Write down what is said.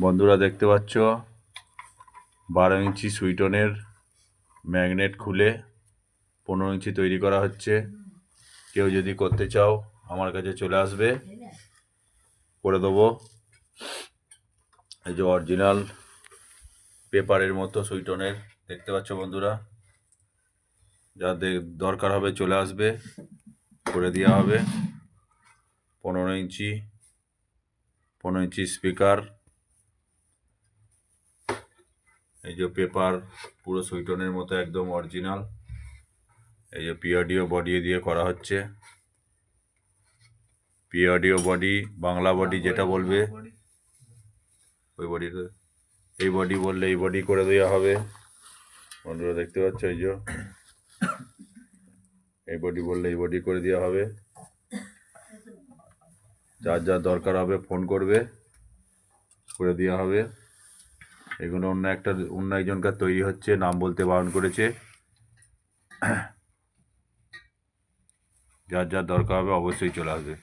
বন্ধুরা দেখতে পাচ্ছ 12 ইঞ্চি সুইটনের ম্যাগনেট খুলে 15 ইঞ্চি তৈরি করা হচ্ছে। কেউ যদি করতে চাও আমার কাছে চলে আসবে, করে দেবো। এই যে অরিজিনাল পেপারের মতো সুইটনের দেখতে পাচ্ছ বন্ধুরা, যাদের দরকার হবে চলে আসবে, করে দেওয়া হবে। 15 ইঞ্চি স্পিকার, এই যে পেপার পুরো সুইটনের মতো একদম অরিজিনাল। এই যে পিওডিও বডি দিয়ে করা হচ্ছে, পিওডিও বডি, বাংলা বডি যেটা বলবে ওই বডিতে, এই বডি বললে এই বডি করে দেওয়া হবে। বন্ধুরা দেখতে পাচ্ছ, এই যে এই বডি বললে এই বডি করে দেওয়া হবে। যার যার দরকার হবে ফোন করবে, করে দেওয়া হবে। এগুলো অন্য একজনকার তৈরি হচ্ছে, নাম বলতে বারণ করেছে। যার যার দরকার হবে অবশ্যই চলে আসবে।